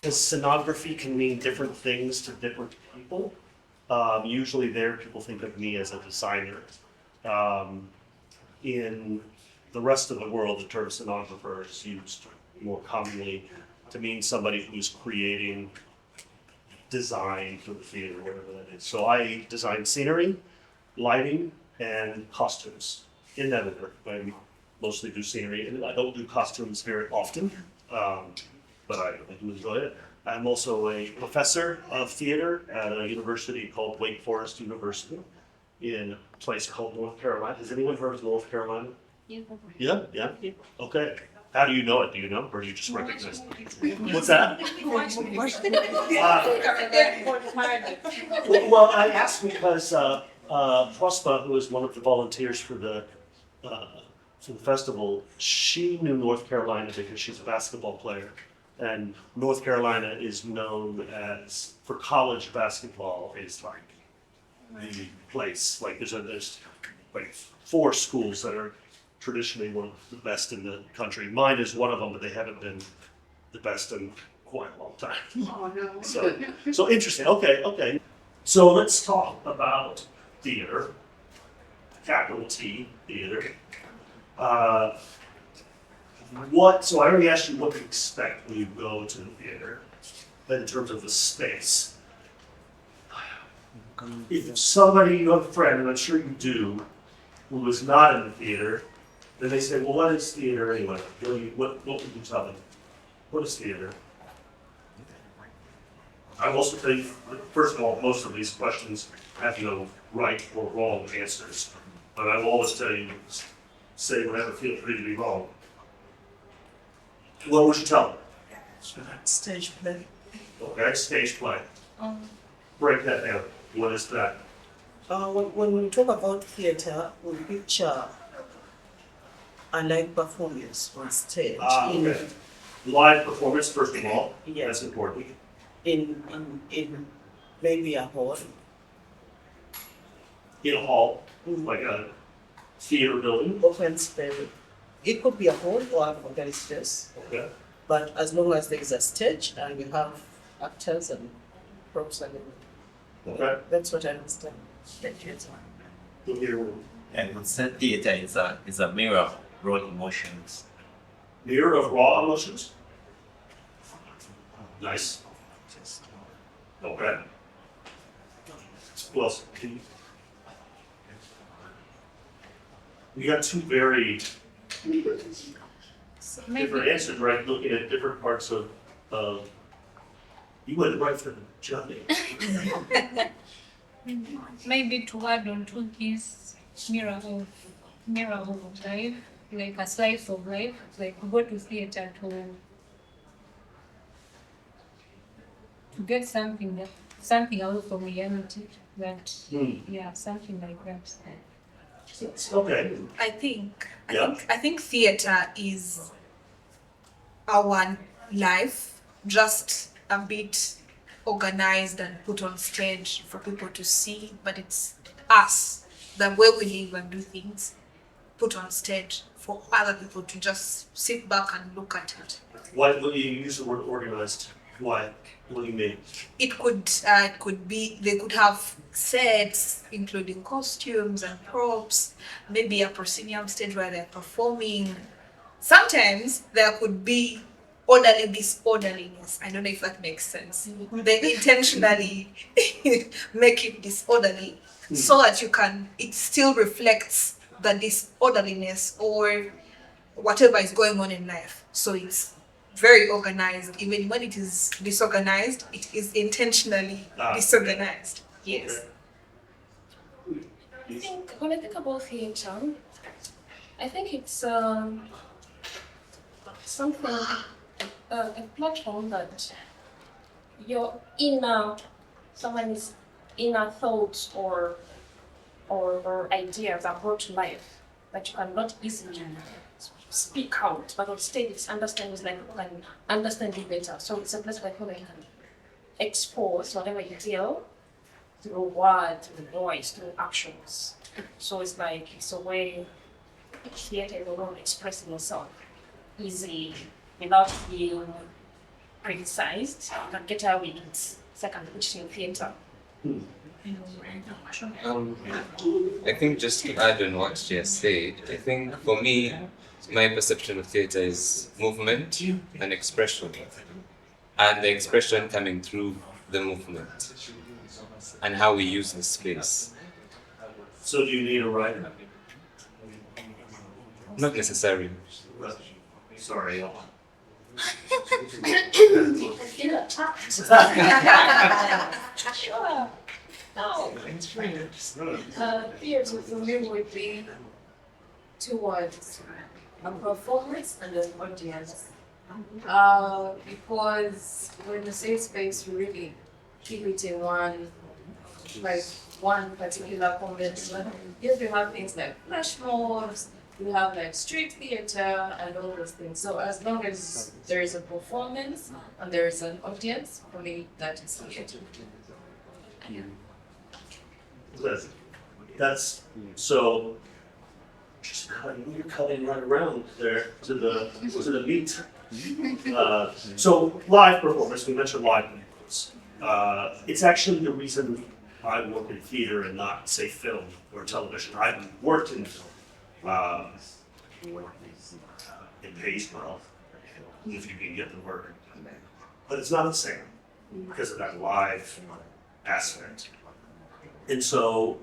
Because scenography can mean different things to different people. Usually there, people think of me as a designer. In the rest of the world, the term scenographer is used more commonly to mean somebody who's creating design for the theater, whatever that is. So I design scenery, lighting, and costumes in that order. I mostly do scenery, and I don't do costumes very often, but I do enjoy it. I'm also a professor of theater at a university called Wake Forest University in a place called North Carolina. Has anyone heard of North Carolina? Yeah? Yeah? Okay. How do you know it? Do you know, or do you just recognize it? What's that? Well, I asked because Prospa, who is one of the volunteers for the festival, she knew North Carolina because she's a basketball player, and North Carolina is known as for college basketball is like the place. Like there's like 4 schools that are traditionally one of the best in the country. Mine is one of them, but they haven't been the best in quite a long time. Oh, no. So interesting. Okay. So let's talk about theater, capital T, theater. So I already asked you what to expect when you go to the theater, but in terms of the space. If somebody, you have a friend, and I'm sure you do, who is not in the theater, then they say, well, what is theater anyway? What would you tell them? What is theater? I also think, first of all, most of these questions have no right or wrong answers. But I will always tell you, say whatever feels free to be wrong. What would you tell them? Stage play. Okay, stage play. Break that down. What is that? When we talk about theater, we picture a live performance on stage. Okay. Live performance, first of all. Yes. That's important. In maybe a hall. In a hall, Mhm. like a theater building. Open space. It could be a hall or a hotel space, Okay. but as long as there is a stage and we have actors and props and everything. Okay. That's what I understand. Theater room. And consent theater is a mirror of raw emotions. Mirror of raw emotions. Nice. Okay. Well, we got 2 very different answers, right? Looking at different parts of you went right for the journey. Maybe to add on to his mirror of life, like a slice of life, like go to theater to get something away from reality. That yeah, something like that. Okay. I think Yeah. I think theater is our life, just a bit organized and put on stage for people to see, but it's us, the way we live and do things, put on stage for other people to just sit back and look at it. Why will you use the word organized? Why? What do you mean? It could be, they could have sets including costumes and props, maybe a proscenium stage where they're performing. Sometimes there could be orderly disorderliness. I don't know if that makes sense. They intentionally make it disorderly so that it still reflects the disorderliness or whatever is going on in life. So it's very organized. Even when it is disorganized, it is intentionally disorganized. Yes. I think when I think about theater, I think it's something, a platform that your someone's inner thoughts or ideas are brought to life that you cannot easily speak out, but on stage it's understanding like you can understand you better. So it's a place where you can expose whatever you feel through words, through voice, through actions. So it's a way theater is a way of expressing yourself easily without being criticized. You can get away with it. It's like an audition theater. I think just to add on what she has said, I think for me, my perception of theatre is movement and expression, and the expression coming through the movement and how we use the space. So do you need a writer? Not necessarily. Sorry. Theatre for me would be towards a performance and an audience. Because when you say space, you really keep it in one particular convention. Yes, we have things like flash mobs, we have like street theater and all those things. So as long as there is a performance and there is an audience, for me that is theater. That's so. You're cutting right around there to the meat. So live performance. We mentioned live performance. It's actually the reason I work in theater and not say film or television. I've worked in film. It pays well if you can get the work, but it's not the same because of that live aspect. And so,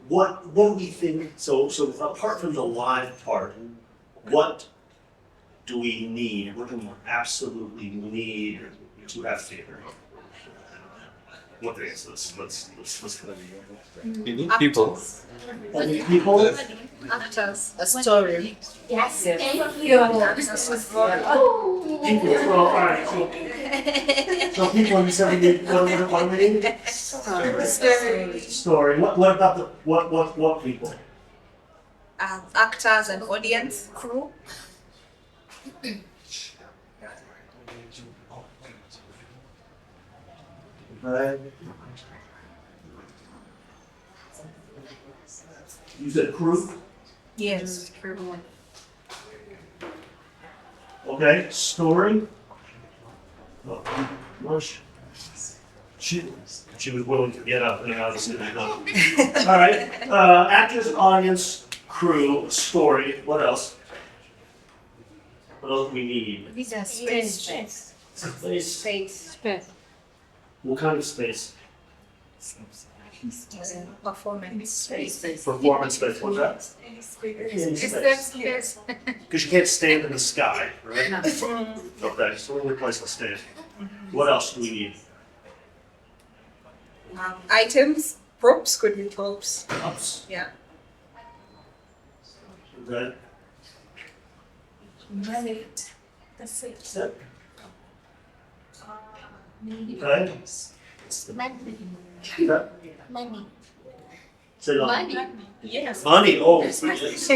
what do we think? So apart from the live part, what do we need? What do we absolutely need to have theater? What is this? Let's You need people. people. Actors. A story. Yes. Well, all right. So people, you said we need what do we need? Story. What about the what people? Actors and audience crew. You said crew. Yes, crew. Okay. Story. Oh, Rush. She was willing to get up and out of the All right. Actors, audience, crew, story. What else? What else do we need? These are space. Space. Space. What kind of space? Performance space. Performance space. What's that? Space. Because you can't stand in the sky, right? Okay, so we're in a place to stand. What else do we need? Items. Props could be props. Ups. Yeah. Okay. Money. That's it. Okay. Money. Okay. Money. Say no. Money. Yes. Money. Oh. That's right. She's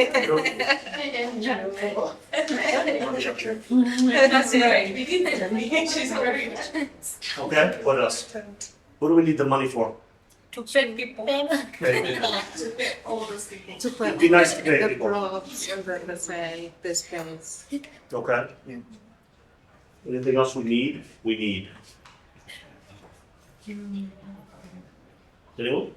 very. Okay. What else? What do we need the money for? To train people. All those things. It'd be nice to pay people. props and the space. Okay. Anything else we need? We need. Anyone?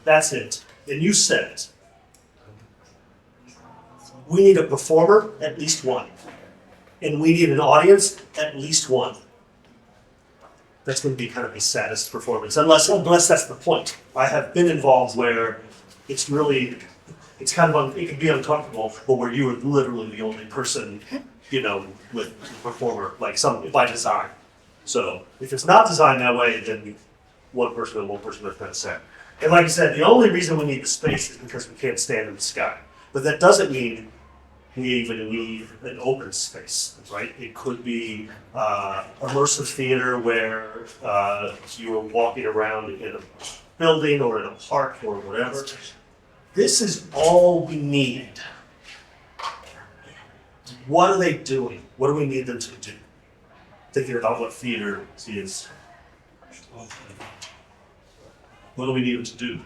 That's it. And you said it. We need a performer, at least one. And we need an audience, at least one. That's going to be kind of the saddest performance, unless that's the point. I have been involved where it's really, it's kind of, it can be uncomfortable, but where you are literally the only person, with the performer, like by design. So if it's not designed that way, then one person and one person is going to say. And like I said, the only reason we need the space is because we can't stand in the sky. But that doesn't mean we even need an open space, right? It could be immersive theater where you are walking around in building or in a park or whatever. This is all we need. What are they doing? What do we need them to do? Thinking about what theater is. What do we need them to do?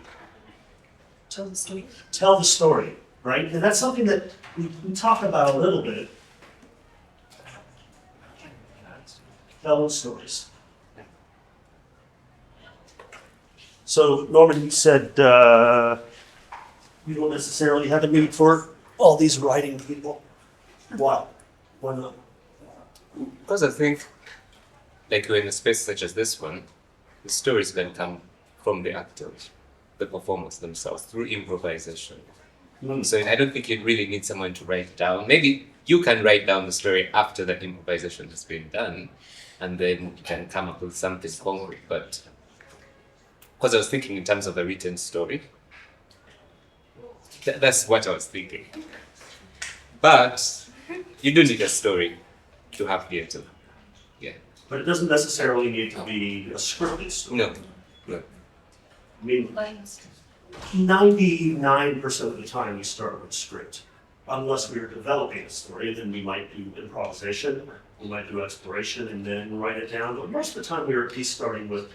Tell the story. Tell the story, right? And that's something that we talk about a little bit. Tell the stories. So, Norman, you said you don't necessarily have a need for all these writing people. Why? Why not? Because I think, like in a space such as this one, the stories can come from the actors, the performers themselves, through improvisation. So I don't think you really need someone to write down. Maybe you can write down the story after that improvisation has been done, and then you can come up with something concrete. But because I was thinking in terms of a written story, that's what I was thinking. But you do need a story to have theatre. Yeah. But it doesn't necessarily need to be a scripted story. No. No. I mean, 99% of the time we start with a script. Unless we are developing a story, then we might do improvisation, we might do exploration, and then write it down. But most of the time we are at least starting with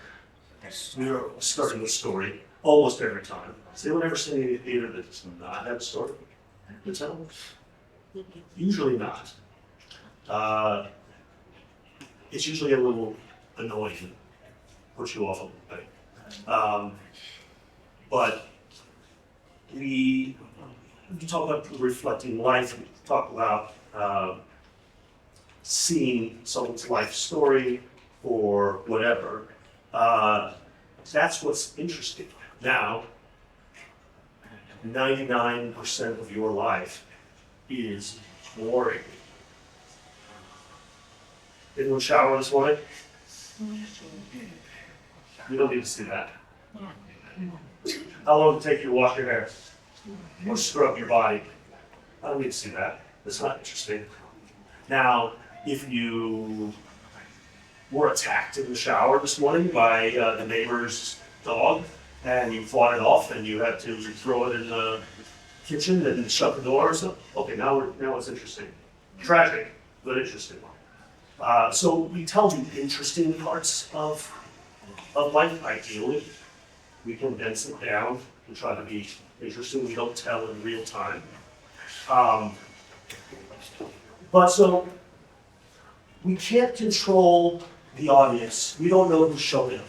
story almost every time. Has anyone ever seen any theater that does not have a story to tell? Usually not. It's usually a little annoying, puts you off a little bit. But we talk about reflecting life, we talk about seeing someone's life story or whatever. That's what's interesting. Now, 99% of your life is boring. Anyone shower this morning? You don't need to see that. How long does it take you to wash your hair? Or scrub your body? I don't need to see that. That's not interesting. Now, if you were attacked in the shower this morning by the neighbor's dog, and you fought it off, and you had to throw it in the kitchen and shut the door or something, okay, now it's interesting. Tragic, but interesting. So we tell the interesting parts of life, ideally. We condense it down and try to be interesting. We don't tell in real time. But so we can't control the audience. We don't know who's showing up.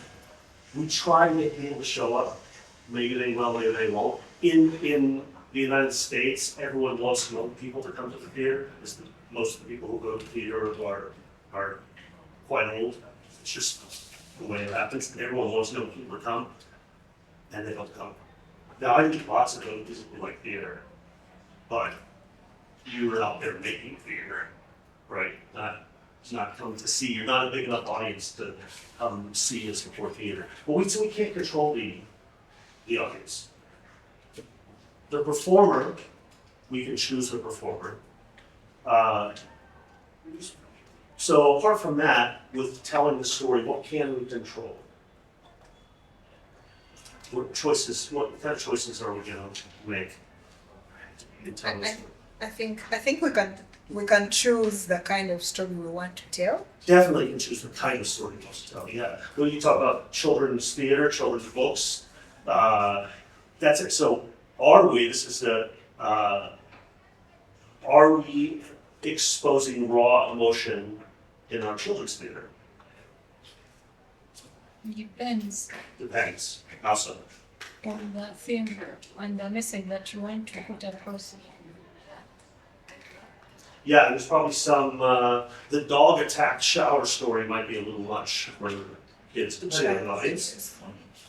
We try to make people to show up. Maybe they will, maybe they won't. In the United States, everyone wants young people to come to the theater. Most of the people who go to the theater are quite old. It's just the way it happens. Everyone wants young people to come, and they don't come. Now, I do lots of young people who like theater, but you're out there making theater, right? It's not coming to see. You're not a big enough audience to come see and support theater. But we can't control the audience. The performer, we can choose the performer. So apart from that, with telling the story, what can we control? What kind of choices are we gonna make in telling the story? I think we can choose the kind of story we want to tell. Definitely can choose the kind of story you want to tell, yeah. When you talk about children's theater, children's books, that's it. So are we exposing raw emotion in our children's theater? Depends Depends. How so? on the theme and the message that you want to put across. Yeah, there's probably some, the dog attack shower story might be a little much for kids to see in the audience,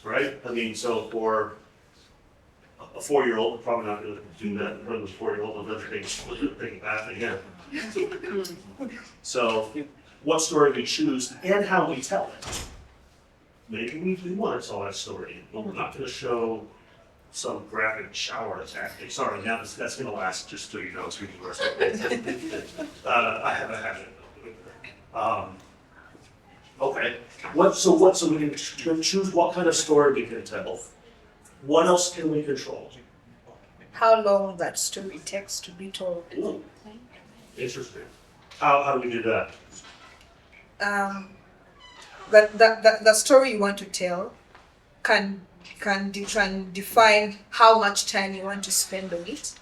right? I mean, so for a 4-year-old, we're probably not gonna do that in front of a 4-year-old, another thing back again. So, what story we choose and how we tell it. Maybe we want to tell that story, but we're not gonna show some graphic shower attack. Sorry, now that's gonna last just so you know, it's really worse. I have a habit of doing that. Okay. So we can choose what kind of story we can tell. What else can we control? How long that story takes to be told. Ooh, interesting. How do we do that? The story you want to tell can define how much time you want to spend on it.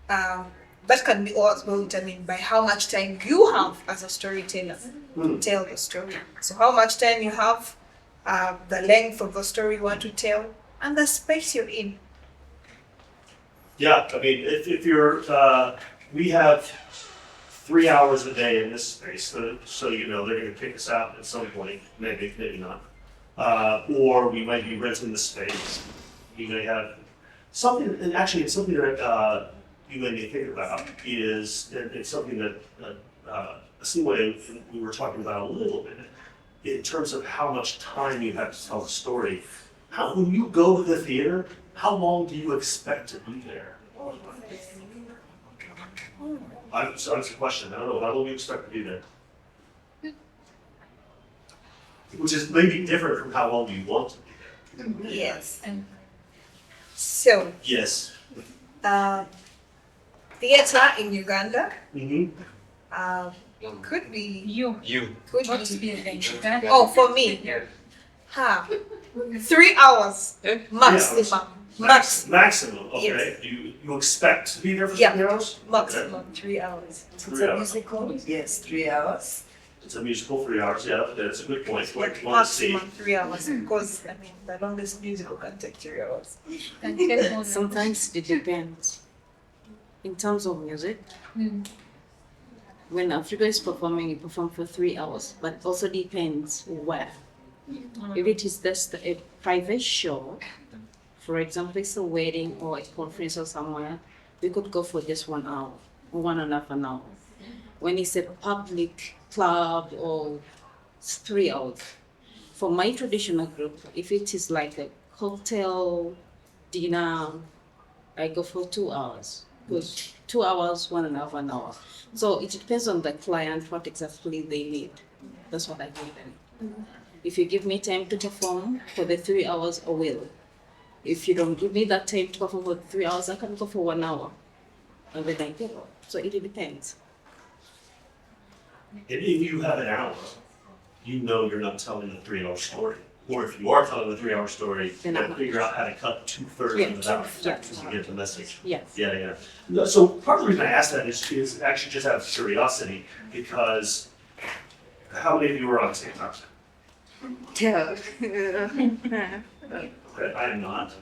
That can be also determined by how much time you have as a storyteller to tell the story. So how much time you have, the length of the story you want to tell, and the space you're in. Yeah, I mean, if you're, we have 3 hours a day in this space, so you know they're going to kick us out at some point, maybe not. Or we might be renting the space. You may have something, and actually it's something that you made me think about is, and it's something that Asiwe, we were talking about a little bit, in terms of how much time you have to tell a story. When you go to the theater, how long do you expect to be there? That's a question. I don't know. How long do you expect to be there? Which is maybe different from how long you want to be there. Yes. So, Yes. theater in Uganda Mm-hmm. could be You. could What be. be like? Oh, for me, 3 hours maximum. Maximum. Okay. Yes. You expect to be there for Yeah. 3 hours? Maximum 3 hours. It's 3 a hours. musical, yes, 3 hours. It's a musical 3 hours. Yeah, that's a good point. Like, you want to see. Maximum 3 hours, because I mean the longest musical can take 3 hours. Can tell more. Sometimes it depends. In terms of music, when Africa is performing, you perform for 3 hours, but it also depends where. If it is just a private show, for example, it's a wedding or a conference or somewhere, we could go for just 1 hour, 1.5 an hour. When it's a public club or it's 3 hours. For my traditional group, if it is like a cocktail dinner, I go for 2 hours. Because 2 hours, 1.5 an hour. So it depends on the client, what exactly they need. That's what I give them. If you give me time to perform for the 3 hours, I will. If you don't give me that time to perform for 3 hours, I can go for 1 hour. And then I get off. So it depends. And if you have an hour, you know you're not telling a 3 hour story. Or if you are telling a 3 hour story, you gotta figure out how to cut 2/3 of it out to get the message. Yes. Yeah. No, so part of the reason I asked that is actually just out of curiosity, because how many of you were on TikTok? Okay, I'm not,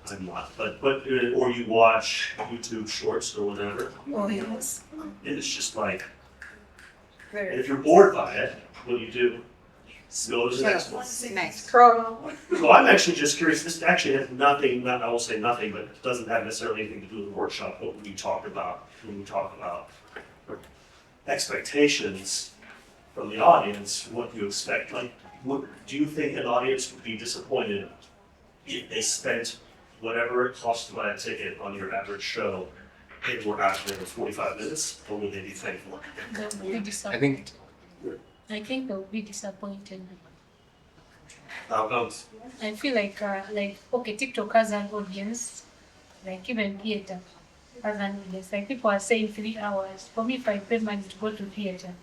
but or you watch YouTube shorts or whatever, Oh yes. and it's just like, and Very. if you're bored by it, what do? Go to the next one. Next. Scroll. So I'm actually just curious, this actually has nothing, I will say nothing, but it doesn't have necessarily anything to do with the workshop, but when we talk about expectations from the audience, what do you expect? Like, do you think an audience would be disappointed if they spent whatever it costs to buy a ticket on your average show and were out there in 45 minutes, or would they be thankful? They'll be I disappointed. think I think they'll be disappointed. How comes? I feel like okay, TikTok has an audience, like even theater has an audience. Like people are saying 3 hours. For me, if I pay money to go to theater,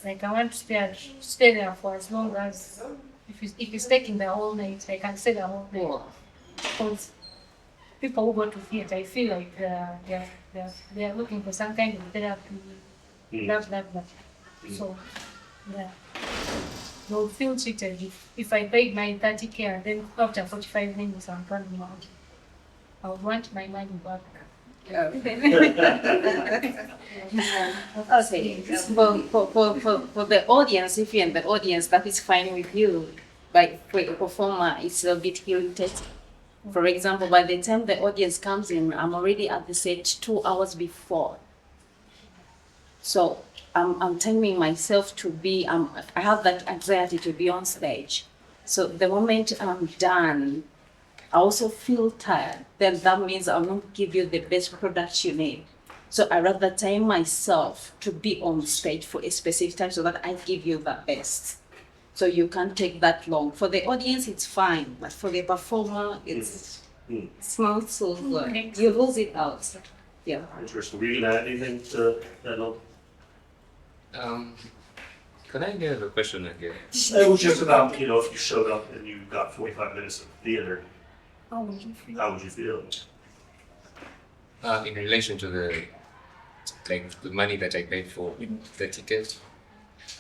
like I want to stay there for as long as if it's taking the whole night, I can stay the whole night. Because people who go to theater, I feel like they're looking for some kind of therapy, blah blah blah. So yeah. They'll feel cheated if I paid my 30K and then after 45 minutes I'm running out. I would want my money back. Okay. For the audience, if you're in the audience, that is fine with you. But for a performer, it's a bit irritating. For example, by the time the audience comes in, I'm already at the set 2 hours before. So I'm timing myself to be, I have that anxiety to be on stage. So the moment I'm done, I also feel tired. Then that means I'll not give you the best product you need. So I rather time myself to be on stage for a specific time so that I give you the best. So you can't take that long. For the audience, it's fine, but for the performer, it's not so good. You lose it out. Yeah. Interesting. Were you gonna add anything to that? No? Can I hear the question again? It was just about, if you showed up and you got 45 minutes of theater, How would you feel? how would you feel? In relation to the money that I paid for the ticket.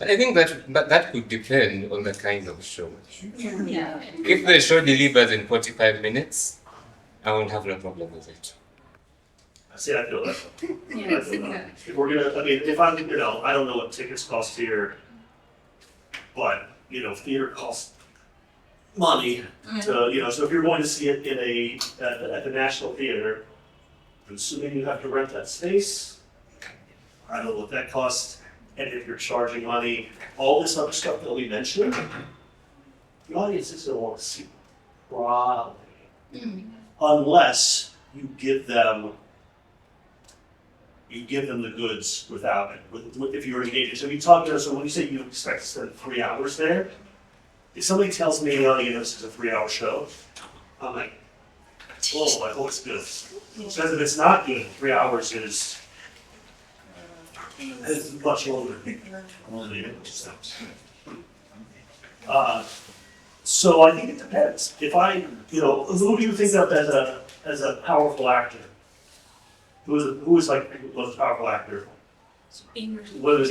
I think that could depend on the kind of show. Yeah. If the show delivers in 45 minutes, I won't have no problem with it. See, I feel that. I feel that. If we're gonna, if I'm, I don't know what tickets cost here, but, theater costs money to, so if you're going to see it at the National Theater, I'm assuming you have to rent that space. I don't know what that costs. And if you're charging money, all this other stuff that we mentioned, the audience is gonna want to see probably. Unless you give them the goods without it, if you're engaged. So you talk to us, so when you say you expect to spend 3 hours there, if somebody tells me, this is a 3-hour show, I'm like, whoa, I hope it's good. Because if it's not good, 3 hours is much longer. So I think it depends. If who do you think of as a powerful actor? Who is like the most powerful actor? Whether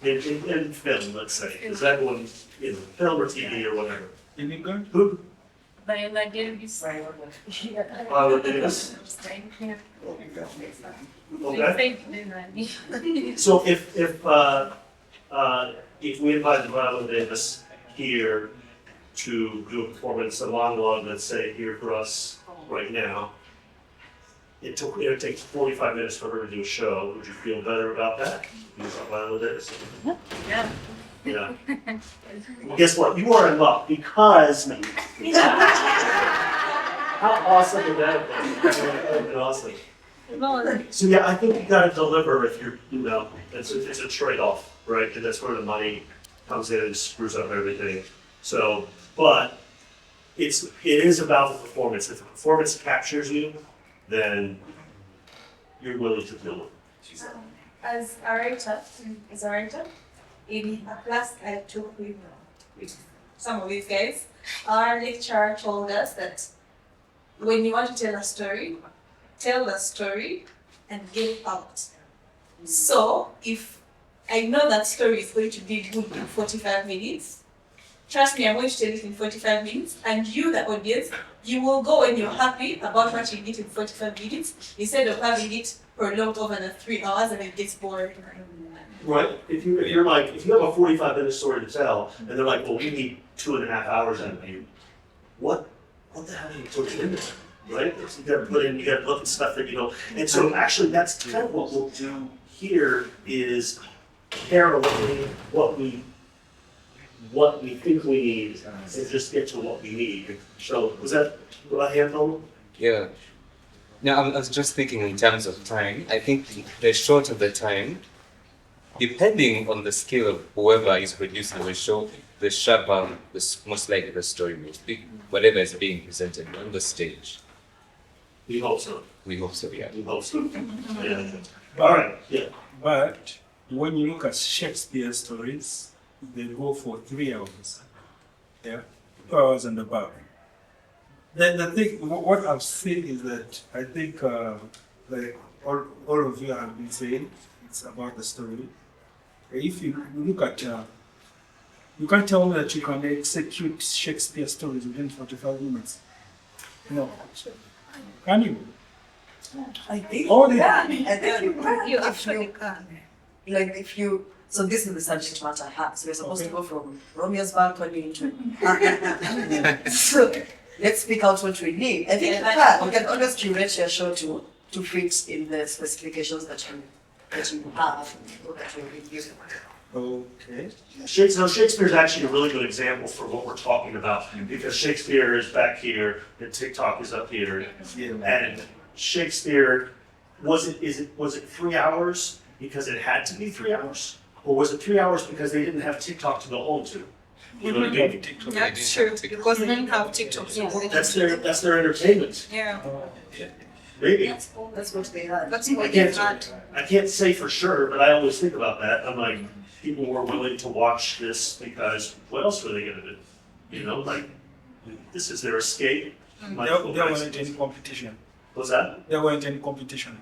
in film, let's say. Is that one in film or TV or whatever? In England? Who? Viola Davis. Viola Davis. Okay. So if we invited Viola Davis here to do a performance, a monologue, let's say here for us right now, it would take 45 minutes for her to do a show. Would you feel better about that? Viola Davis? Yeah. Yeah. Well, guess what? You are in luck because how awesome would that have been? That would have been awesome. So yeah, I think you gotta deliver if you're, it's a trade-off, right? Because that's where the money comes in and screws up everything. So, but it is about the performance. If the performance captures you, then you're willing to do it. As a writer, in a class I took with some of these guys, our lecturer told us that when you want to tell a story, tell the story and get it out. So if I know that story is going to be good in 45 minutes, trust me, I'm going to tell it in 45 minutes, and you, the audience, you will go when you're happy about what you did in 45 minutes, instead of having it prolonged over the 3 hours and it gets boring. Right. If you have a 45-minute story to tell, and they're like, well, we need 2.5 hours out of you, what the hell are you putting in there? Right? You gotta look at stuff that and so actually that's kind of what we'll do here is parallel what we think we need and just get to what we need. So was that what I handled? Yeah. Now, I was just thinking in terms of time. I think the shorter the time, depending on the skill of whoever is producing the show, the sharper, most likely the story will be, whatever is being presented on the stage. We hope so. We hope so, yeah. We hope so. Yeah. All right. Yeah. But when you look at Shakespeare stories, they go for 3 hours. Yeah, 2 hours and above. Then the thing, what I've seen is that I think, like all of you have been saying, it's about the story. If you look at, you can't tell me that you can execute Shakespeare stories within 45 minutes. No. Can you? I think Oh, you they- can. I think you can. You If actually can. Like if you, so this is the subject matter I have. So we're supposed Okay. to go from Romeo's balcony into. So let's pick out what we need. I think you can always curate your show to fit in the specifications that you have or that you're using. Okay. Shakespeare is actually a really good example for what we're talking about because Shakespeare is back here and TikTok is up here. And Shakespeare, was it 3 hours because it had to be 3 hours? Or was it 3 hours because they didn't have TikTok to go home to? We don't have TikTok. That's true, because they didn't have TikTok. So Yeah. That's their entertainment. yeah, Maybe. That's what they had. that's I what they can't, had. I can't say for sure, but I always think about that. I'm like, people were willing to watch this because what else were they gonna do? You know, like, this is their escape. There weren't any competition. What's that? There weren't any competition.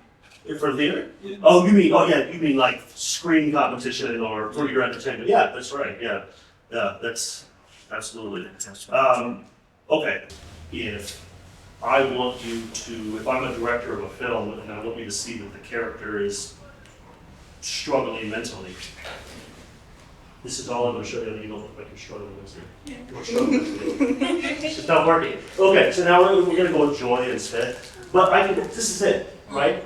For theater? Oh, you mean like screen competition or for your entertainment? Yeah, that's right, yeah. Yeah, that's absolutely. Okay, if I want you to, if I'm a director of a film and I want you to see that the character is struggling mentally, this is all I'm gonna show you, and you don't look like you're struggling mentally. You're struggling mentally. It's not working. Okay, so now we're gonna go with joy instead. But this is it, right?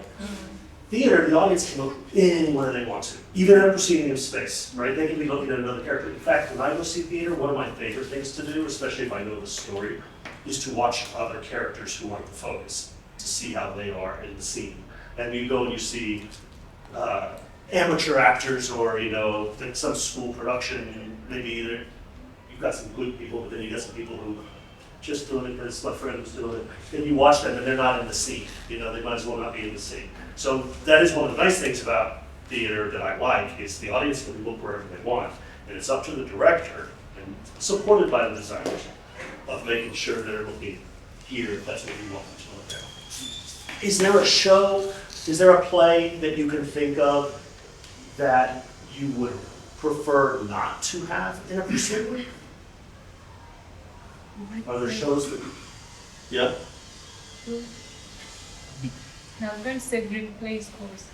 Theater, the audience can look anywhere they want to, even in a proscenium space, right? They can be looking at another character. In fact, when I go see theater, one of my favorite things to do, especially if I know the story, is to watch other characters who aren't the focus, to see how they are in the scene. And you go and you see amateur actors, or in some school production, maybe you've got some good people, but then you got some people who just doing it because my friend was doing it. And you watch them and they're not in the scene. They might as well not be in the scene. So that is one of the nice things about theater that I like, is the audience can look wherever they want. And it's up to the director, and supported by the designers, of making sure they're looking here if that's what you want them to look at. Is there a show, is there a play that you can think of that you would prefer not to have in a proscenium? Are there shows that, yeah? Now, I'm going to say Greek plays because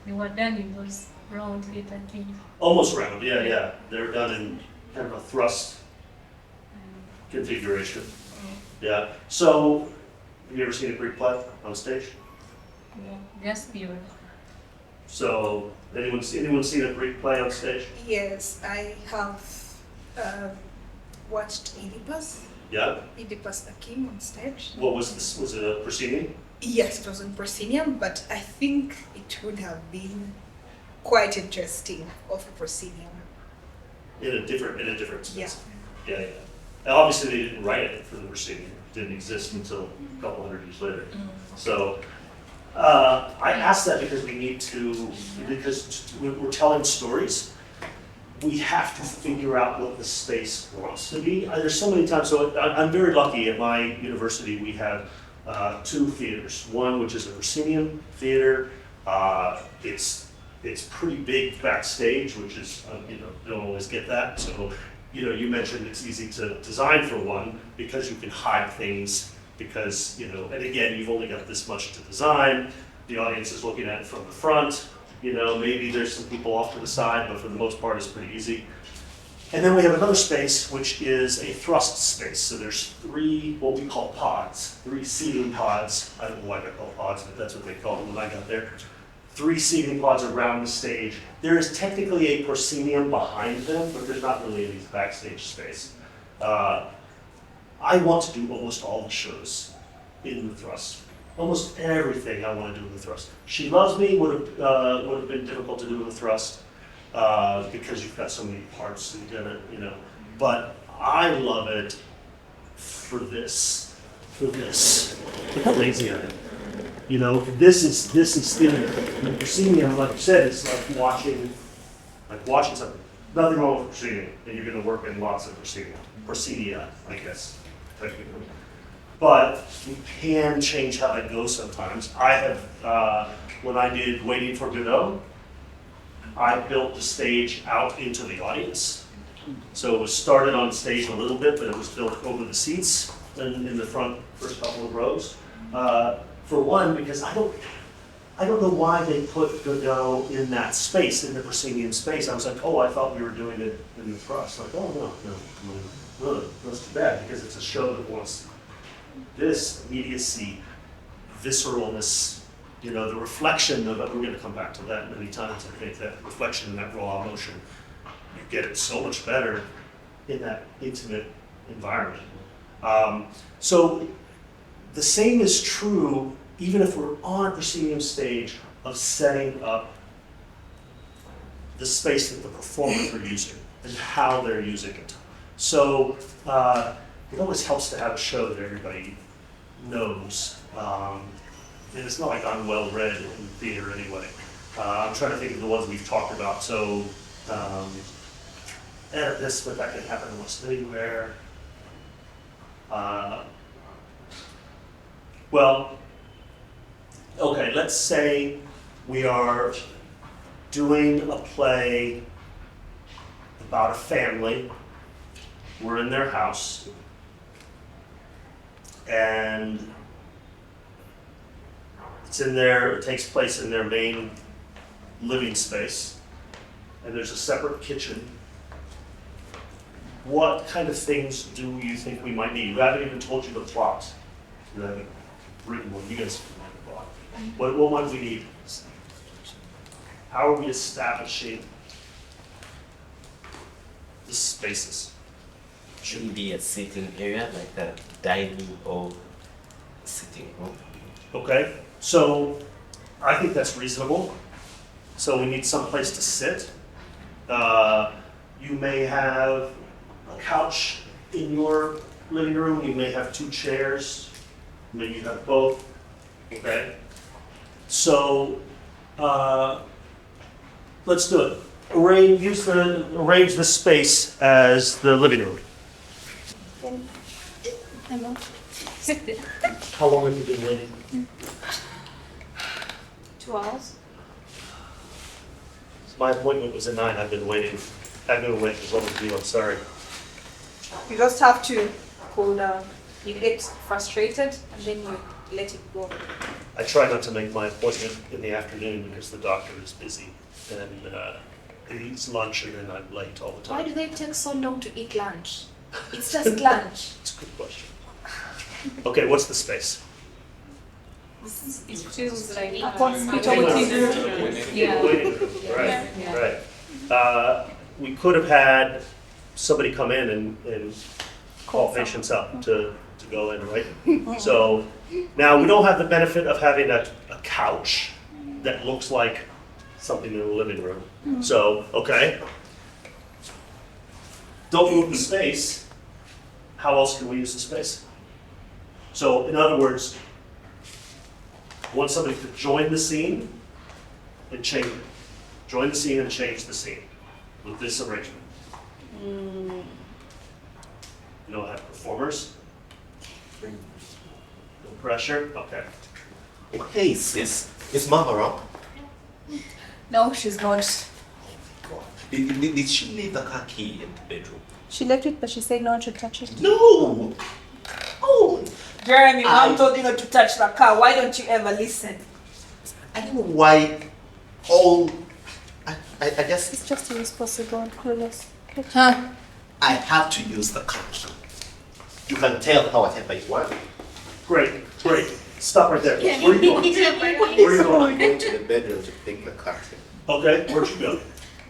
they were done in those round theater things. Almost round, yeah. They're done in kind of a thrust configuration. Yeah. So, have you ever seen a Greek play on stage? Yeah, just pure. So, anyone seen a Greek play on stage? Yes, I have watched Oedipus. Yeah. Oedipus the King on stage. What was this? Was it a proscenium? Yes, it was in proscenium, but I think it would have been quite interesting of a proscenium. In a different space. Yeah. And obviously, they didn't write it for the proscenium. It didn't exist until a couple hundred years later. So. I ask that because because we're telling stories, we have to figure out what the space wants to be. There's so many times, so I'm very lucky at my university, we have 2 theaters. One, which is a proscenium theater. It's pretty big backstage, which is, don't always get that. So, you mentioned it's easy to design for one because you can hide things. Because, and again, you've only got this much to design. The audience is looking at it from the front. Maybe there's some people off to the side, but for the most part, it's pretty easy. And then we have another space, which is a thrust space. So there's 3, what we call pods, 3 seating pods. I don't know why they're called pods, but that's what they called them when I got there. 3 seating pods around the stage. There is technically a proscenium behind them, but there's not really any backstage space. I want to do almost all the shows in the thrust. Almost everything I want to do in the thrust. She Loves Me would have been difficult to do in the thrust because you've got so many parts and But I love it for this. Look how lazy I am. This is theater. The proscenium, like you said, is like watching something. Nothing wrong with proscenium, and you're going to work in lots of proscenia, I guess. Technically. But you can change how it goes sometimes. I have, when I did Waiting for Godot, I built the stage out into the audience. So it was started on stage a little bit, but it was built over the seats in the first couple of rows. For one, because I don't know why they put Godot in that space, in the proscenium space. I was like, I thought we were doing it in the thrust. Like, no. Really, that's too bad, because it's a show that wants this immediacy, visceralness, the reflection of it. We're going to come back to that many times. I think that reflection and that raw emotion, you get it so much better in that intimate environment. So the same is true, even if we're on a proscenium stage, of setting up the space that the performers are using. and how they're using it. So it always helps to have a show that everybody knows. And it's not like I'm well read in theater anyway. I'm trying to think of the ones we've talked about. So edit this, but that can happen almost anywhere. Well, okay, let's say we are doing a play about a family. We're in their house, and it takes place in their main living space, and there's a separate kitchen. What kind of things do you think we might need? We haven't even told you the plot. You haven't written one. You guys can write the plot. What might we need? How are we establishing the spaces? Shouldn't be a sitting area like a dining or sitting room. Okay, so I think that's reasonable. So we need some place to sit. You may have a couch in your living room. You may have 2 chairs. Maybe you have both. Okay. So let's do it. Arrange this space as the living room. How long have you been waiting? 2 hours? My appointment was at 9. I've been waiting as long as you. I'm sorry. You just have to cool down. You get frustrated and then you let it go. I try not to make my appointment in the afternoon because the doctor is busy and he eats lunch and then I'm late all the Why time. do they take so long to eat lunch? It's just lunch. It's a good question. Okay, what's the space? It feels like Yeah. Waiting room. Right. We could have had somebody come in and call patients up to go in, right? So now we don't have the benefit of having a couch that looks like something in the living room. So, okay. Don't move the space. How else can we use the space? So, in other words, I want somebody to join the scene and change it. Join the scene and change the scene with this arrangement. You don't have performers? No pressure? Okay. Hey sis, is Mom around? No, she's not. Did she leave the car key in the bedroom? She left it, but she said not to touch it. No! Oh! Jeremy, Mom told you not to touch the car. Why don't you ever listen? I don't know why all... I just... It's just irresponsible and clueless. Huh? I have to use the car key. You can tell how whatever you want. Great. Stop right there. Where are you going? Where are you going? I'm going to the bedroom to pick the car key. Okay, where'd you go?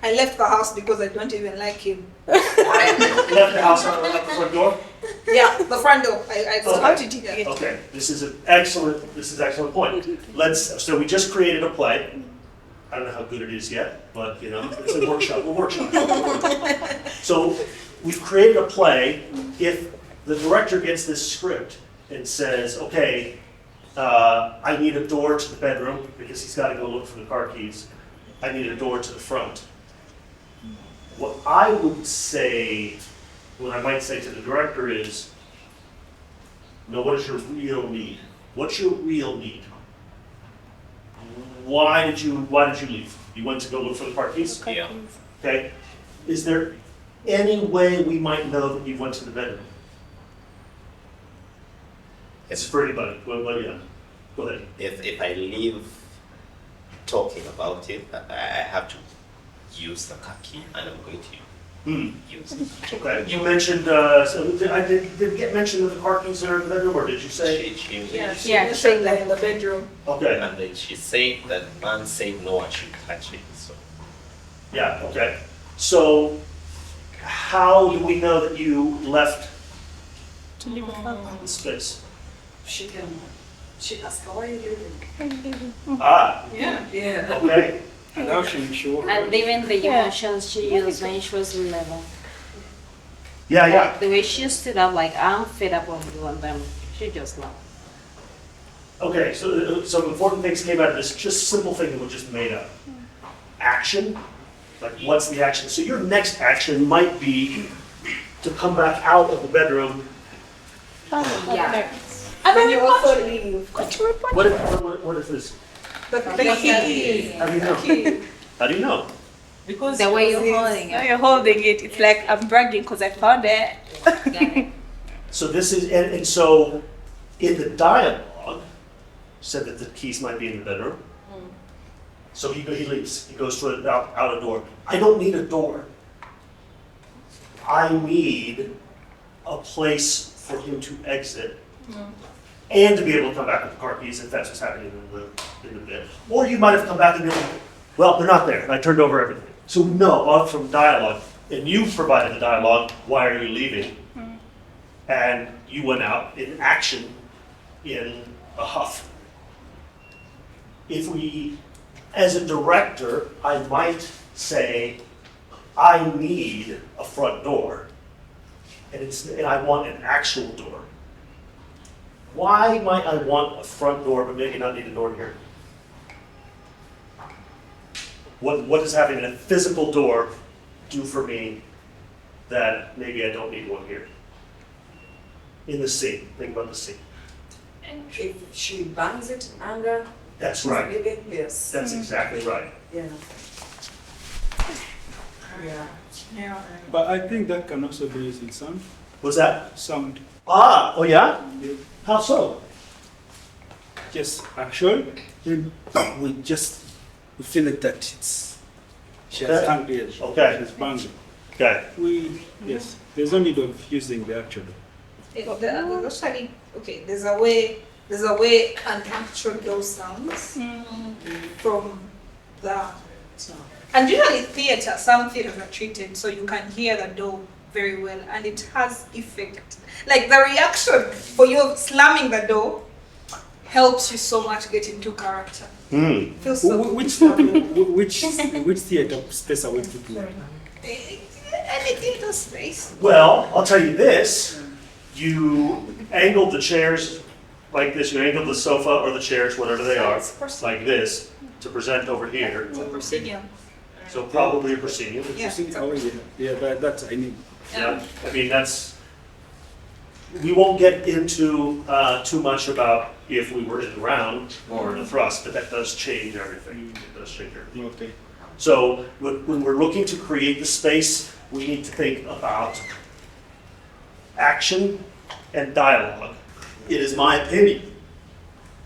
I left the house because I don't even like him. Left the house out the front door? Yeah, the front door. How did you get it? Okay, this is an excellent point. So we just created a play. I don't know how good it is yet, but it's a workshop. We'll workshop. So we've created a play. If the director gets this script and says, okay, I need a door to the bedroom because he's got to go look for the car keys. I need a door to the front. What I would say, what I might say to the director is, no, what is your real need? What's your real need? Why did you leave? You went to go look for the car keys? Yeah. Okay. Is there any way we might know that you went to the bedroom? It's for anybody. Well, yeah. Go ahead. If I leave talking about it, I have to use the car key and I'm going to use it. Okay. You mentioned, did it get mentioned that the car keys are in the bedroom, or did you say? She mentioned that in the bedroom. Okay. And then she said that man said no, I should touch it. So Yeah, okay. So how do we know that you left the space? She asked, how are you living? Ah, Yeah. okay. And how she work. And even the emotions she used when she was 11. Yeah, yeah. Like the way she stood up, like, I'm fed up of you and them. She just laughed. Okay, so some important things came out of this, just simple thing that was just made up. Action, like what's the action? So your next action might be to come back out of the bedroom. Yeah. And then you also leave. What is this? The key. How do you know? How do you know? Because The way you're holding Now it. you're holding it. It's like I'm bragging because I found it. So this is, and so in the dialogue, said that the keys might be in the bedroom. So he leaves. He goes to out a door. I don't need a door. I need a place for him to exit and to be able to come back with the car keys if that's what's happening in the bed. Or you might have come back and been like, well, they're not there. And I turned over everything. So no, from dialogue, and you provided the dialogue, why are you leaving? And you went out in action in a huff. If we, as a director, I might say, I need a front door, and I want an actual door. Why might I want a front door but maybe not need a door here? What does having a physical door do for me that maybe I don't need one here? In the scene, think about the scene. If she bangs it under, That's she's right. leaving, yes. That's exactly right. Yeah. Yeah. Yeah. But I think that can also be used in sound. What's that? Sound. Oh yeah? Yeah. How so? Just action. Then we feel it that it's she has Okay. hung there. Okay. She's banging. Okay. Yes. There's no need of using the actual. Actually, okay, there's a way an actual door sounds from the. And usually theater, some theaters are treated so you can hear the door very well and it has effect. Like the reaction for you slamming the door helps you so much get into character. Feels so good. Which theater space are we putting? Any theater space. Well, I'll tell you this. You angled the chairs like this. You angled the sofa or the chairs, whatever they are, like this, to present over here. It's a proscenium. So probably a proscenium. Yeah. Oh yeah, that's I need. Yeah. I mean, we won't get into too much about if we were in the round or in the thrust, but that does change everything. It does change everything. Okay. So when we're looking to create the space, we need to think about action and dialogue. It is my opinion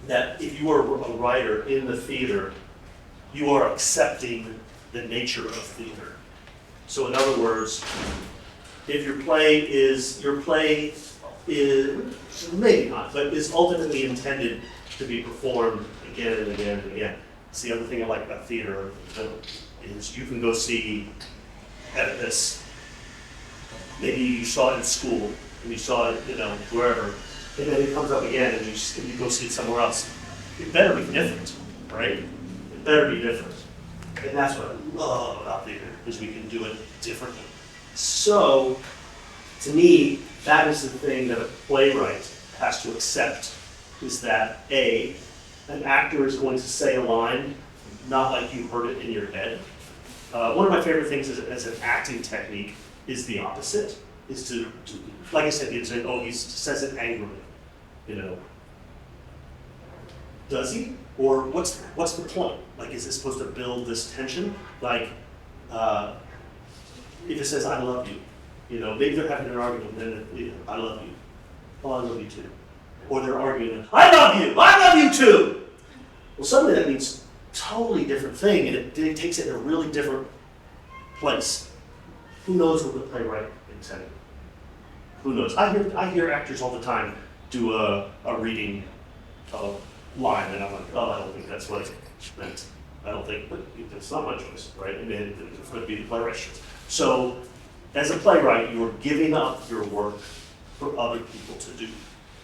that if you are a writer in the theater, you are accepting the nature of theater. So in other words, if your play is maybe not, but is ultimately intended to be performed again and again and again. It's the other thing I like about theater is you can go see Oedipus. Maybe you saw it in school, and you saw it, wherever, and then it comes up again, and you go see it somewhere else. It better be different, right? It better be different. And that's what I love about theater, is we can do it differently. So, to me, that is the thing that a playwright has to accept, is that an actor is going to say a line, not like you heard it in your head. One of my favorite things as an acting technique is the opposite, is to like I said, he says it angrily, Does he? Or what's the point? Like, is it supposed to build this tension? Like, if it says, I love you, maybe they're having an argument, and then I love you. Oh, I love you too. Or they're arguing, I love you too! Well, suddenly that means totally different thing, and it takes it in a really different place. Who knows what the playwright intended? Who knows? I hear actors all the time do a reading line, and I'm like, oh, I don't think that's what it meant. I don't think, but it's not my choice, right? I mean, it's going to be the playwright's choice. So, as a playwright, you are giving up your work for other people to do.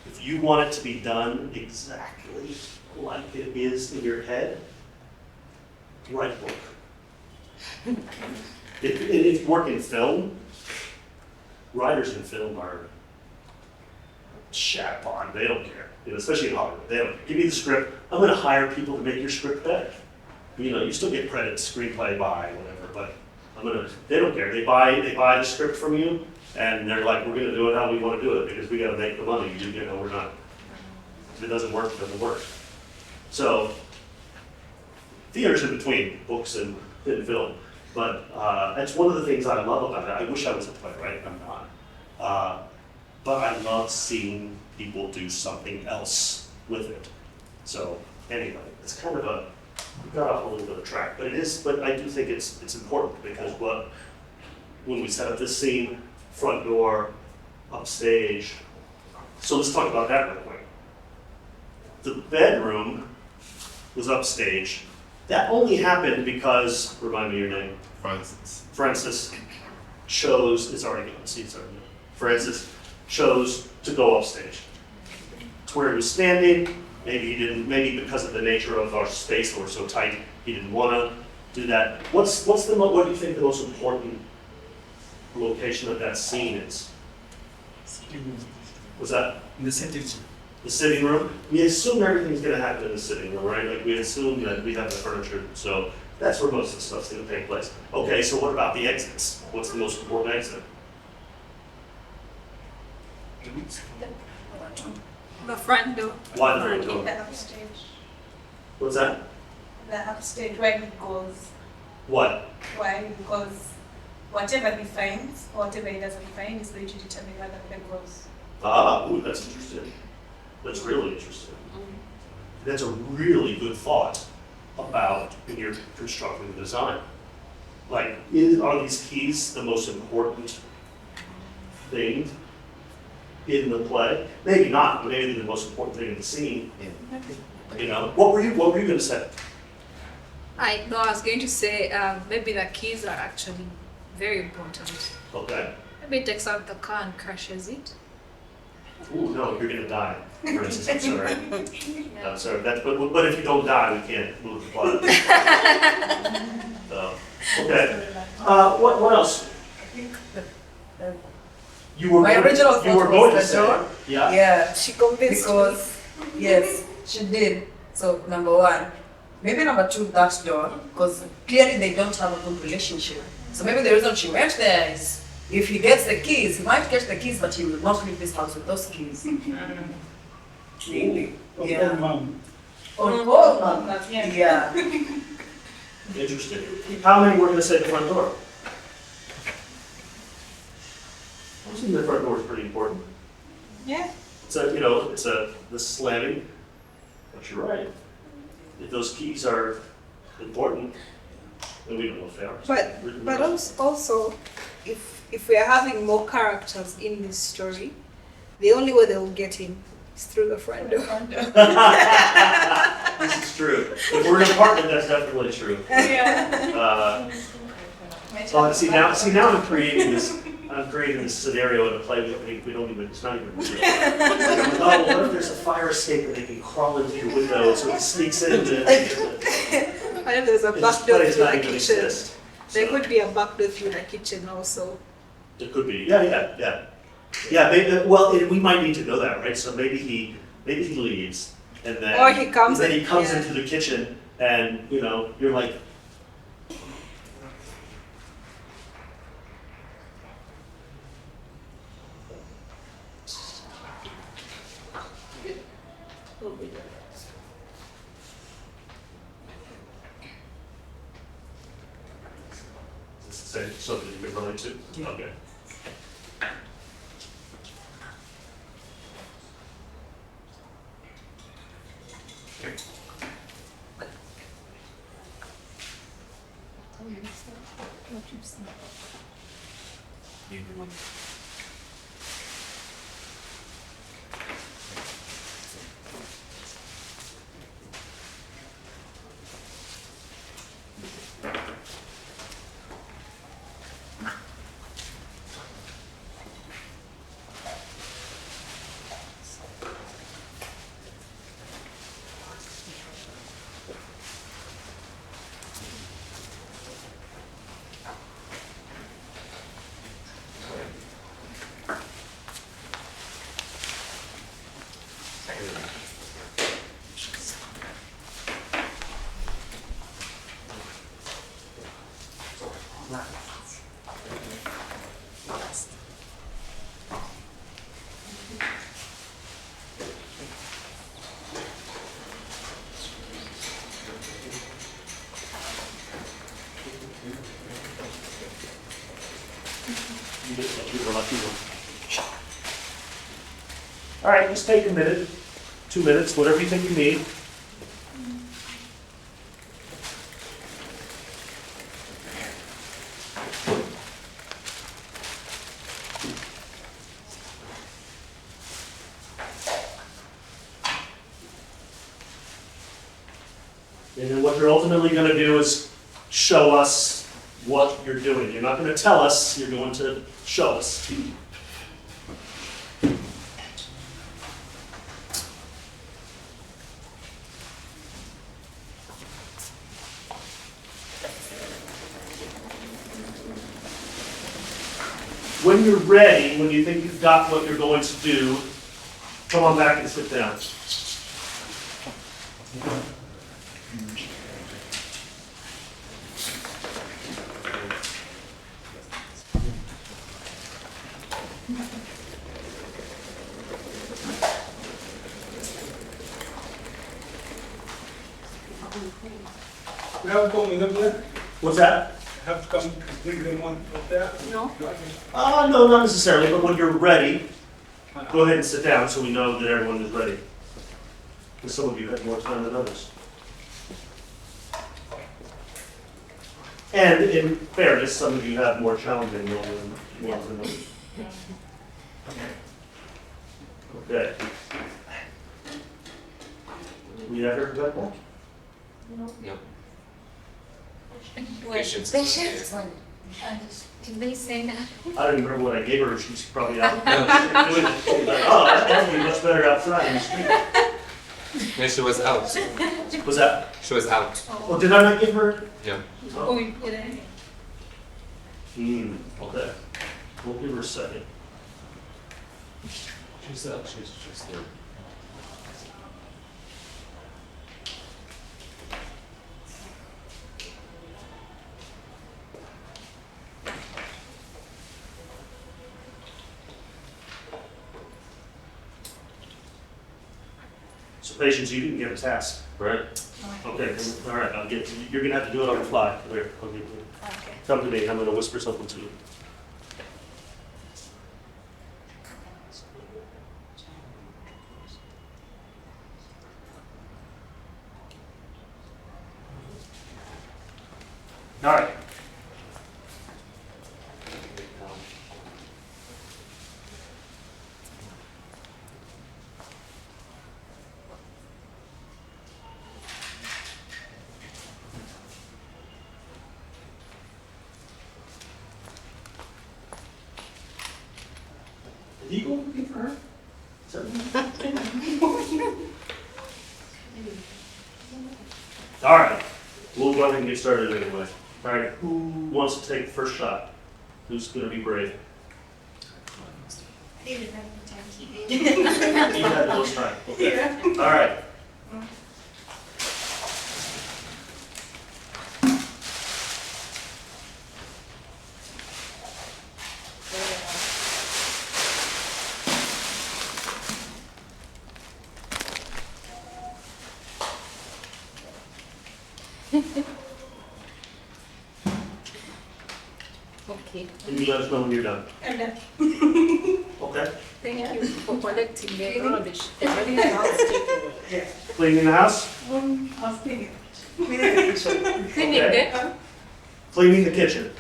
If you want it to be done exactly like it is in your head, write a book. If you work in film, writers in film are shat upon. They don't care. Especially in Hollywood. They don't give me the script. I'm going to hire people to make your script better. You still get credit, screenplay by, whatever, but they don't care. They buy the script from you, and they're like, we're going to do it how we want to do it because we got to make the money. We're not. If it doesn't work, it doesn't work. So, theater's in between books and film. But that's one of the things I love about it. I wish I was a playwright, I'm not. But I love seeing people do something else with it. So anyway, it's kind of we got off a little bit of track, but I do think it's important because when we set up this scene, front door, upstage, so let's talk about that real quick. The bedroom was upstage. That only happened because, remind me your name. Francis chose, it's already gone, see it's already gone. Francis chose to go upstage. It's where he was standing. Maybe because of the nature of our space that we're so tight, he didn't want to do that. What do you think the most important location of that scene is? Was that? In the sitting room. The sitting room? We assume everything's going to happen in the sitting room, right? Like we assume that we have the furniture, so that's where most of the stuff's going to take place. Okay, so what about the exits? What's the most important exit? The front door. Why the front door? The upstage. What's that? The upstage where he goes. What? Why? Because whatever he finds, or whatever he doesn't find, is going to determine whether the bed goes. Ooh, that's interesting. That's really interesting. That's a really good thought about when you're constructing the design. Like, are these keys the most important thing in the play? Maybe not, but maybe the most important thing in the scene. Yeah. What were you going to say? I was going to say maybe the keys are actually very important. Okay. Maybe it takes out the car and crashes it. Ooh, no, you're gonna die. For instance, I'm sorry. I'm sorry. But if you don't die, we can't move the plot. Okay. What else? I think You were my original thought you were going to was the say. door. Yeah. Yeah, She convinced me. because yes, she did. So number one, maybe number two, that door, because clearly they don't have a good relationship. So maybe the reason she went there is if he gets the keys, he might get the keys, but he will not leave this house with those keys. Clearly. Yeah. Mom. Oh, mom. Yeah. Interesting. How many were going to say the front door? I think the front door is pretty important. Yeah. It's the slamming. But you're right. If those keys are important, then we don't know if they are. But also, if we are having more characters in this story, the only way they will get in is through the front door. This is true. If we're in an apartment, that's definitely true. Yeah. See now I'm creating this scenario in a play we don't even, it's not even real. Oh, what if there's a fire escape and they can crawl into your window so it sneaks in? What if there's a back door through the kitchen? There could be a back door through the kitchen also. It could be, yeah. Maybe, we might need to know that, right? So maybe he leaves, and then Or he comes and then in, he comes yeah. into the kitchen, and you're like, say something you can relate to. Yeah. Okay. lucky one. All right, just take a minute, 2 minutes, whatever you think you need. And then what you're ultimately going to do is show us what you're doing. You're not going to tell us, you're going to show us. When you're ready, when you think you've got what you're going to do, come on back and sit down. We have coming up there. What's that? Have to come bring them one up there. No. No, not necessarily, but when you're ready, go ahead and sit down so we know that everyone is ready. Because some of you had more time than others. And in fairness, some of you have more challenging ones than others. Okay. We have everybody? No. Well, Patience. patience. Did they say that? I don't even remember what I gave her. She's probably out. No. She was like, oh, that's definitely much better outside in the street. No, she was out. Was that? She was out. Oh, did I not give her? No. Oh, you didn't. Okay. We'll give her a second. She's out. She's just there. So patience, you didn't get a task, right? Okay, all right, you're gonna have to do it on the fly. Here, okay. Come to me, I'm gonna whisper something to you. All right. Did you go looking for her? Is that all right, we'll go ahead and get started anyway. All right, who wants to take the first shot? Who's gonna be brave? You had the most time. Okay. All right. Okay. And you let us know when you're done. And then, Okay? Thank you for collecting the rubbish. Cleaning the house? I was thinking, Cleaning Okay. the Cleaning the kitchen.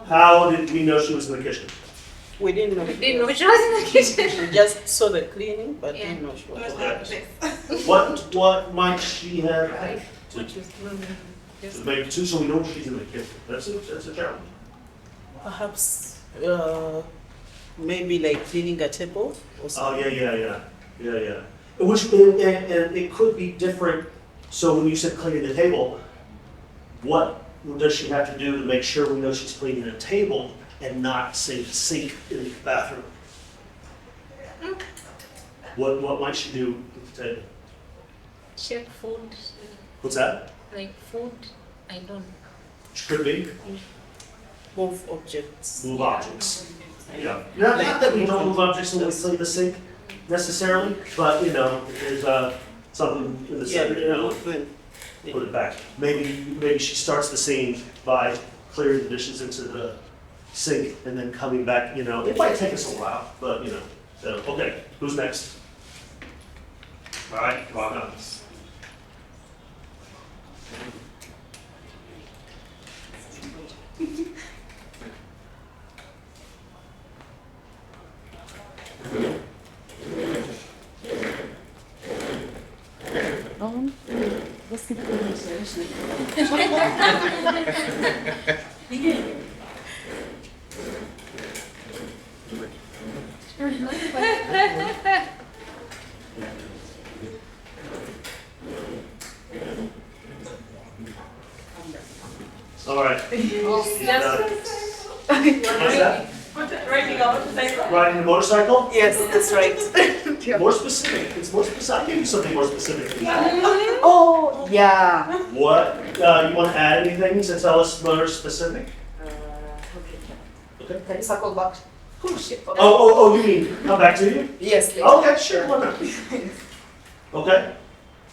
How did we know she was in the kitchen? We didn't know. didn't know she was in the kitchen. We just saw the cleaning, but Yeah. didn't know she it was. was like this. What might she have had Which was to make two so we know she's in the kitchen? That's a challenge. Perhaps, maybe like cleaning a table or Oh, something. yeah. Which, and it could be different, so when you said cleaning the table, what does she have to do to make sure we know she's cleaning the table and not, say, the sink in the bathroom? What might she do with the table? check food, What's that? like food. I don't. She could be Move objects. move objects. Yeah. Not that we don't move objects when we clean the sink necessarily, but, you know, if there's something in the Yeah, sink, you know, movement. put it back. Maybe she starts the scene by clearing the dishes into the sync and then coming back, you know, it might take us a while, but you know, okay, who's next? All right, rock on. All right. What's that? Riding a motorcycle? Yes, that's right. More specific. It's more specific. I'll give you something more specific than that. Oh, yeah. What? You want to add anything to tell us more specific? Okay. Can you circle back? Oh, you mean come back to you? Yes, please. Okay, sure, why not? Okay.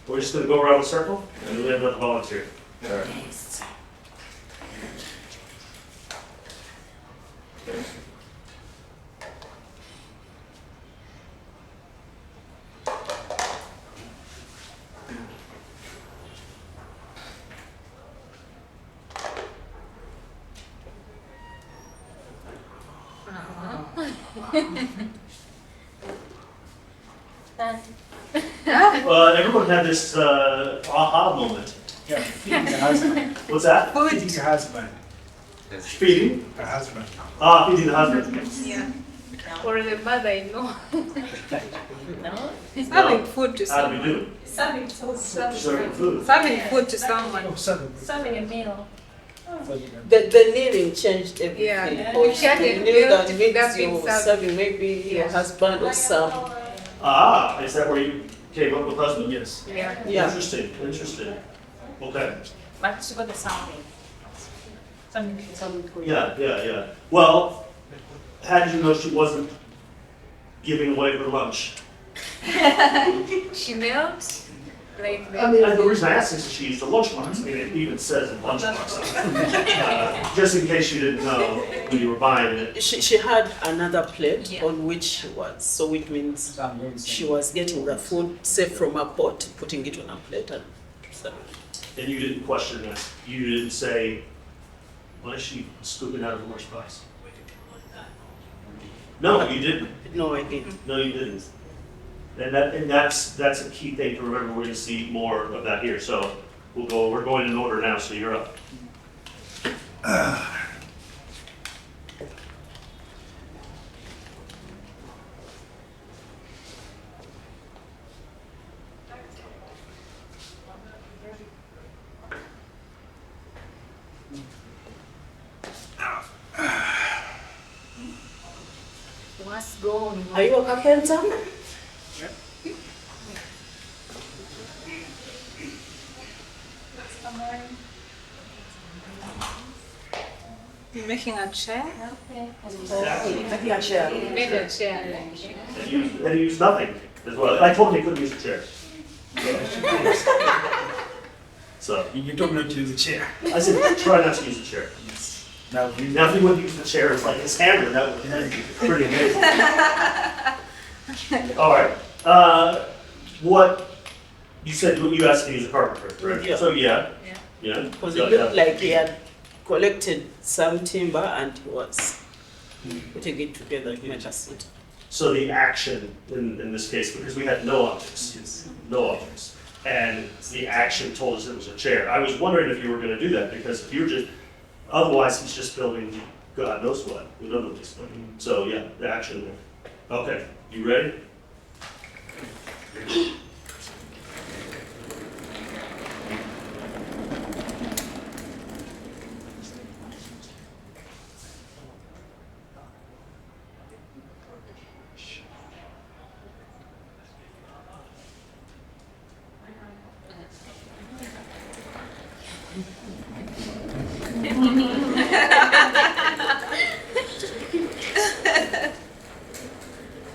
We're just gonna go around the circle and we have another volunteer. All right. Everyone had this aha moment. Yeah, feeding the husband. What's that? Feeding the husband. Feeding? The husband. Feeding the husband. Yeah. Or the mother-in-law. No? Serving food to How do we someone. do? Serving toast. Serving food. Serving food to someone. Oh, seven. Serving a meal. The naming changed everything. Yeah. Or She had you a knew meal that to means that you being were served. serving maybe your husband or some. Is that where you came up with husband? Yes. Yeah. Yeah. Interesting, interesting. Okay. But it's got the something. Something. Yeah. Well, how did you know she wasn't giving away her lunch? She knelt. Like I mean, the reason I asked is she used a lunchbox. I mean, it even says in lunchbox. Just in case you didn't know when you were buying it. She had another plate Yeah. on which she was, so it means she was getting the food, say from a pot, putting it on a plate and serving. And you didn't question that. You didn't say, why is she scooping out of the lunchbox? No, you didn't. No, I didn't. No, you didn't. And that's a key thing to remember. We're going to see more of that here. So we're going in order now. So you're up. what's going on? Are you a carpenter? You're making a chair? Maybe a chair. Made a chair. And he used nothing as well. I told him he couldn't use a chair. So You told me not to use a chair. I said, try not to use a chair. Now, Now, if he would use the chair as like his hammer, that would be pretty amazing. All right. What you said? You asked me to use a carpenter, right? Yeah. So yeah. Because it looked like he had collected some timber and he was putting it together to make a seat. So the action in this case, because we had no objects, and the action told us it was a chair. I was wondering if you were going to do that because if you were just, otherwise he's just building God knows what. We don't know what he's building. So yeah, the action. Okay, you ready?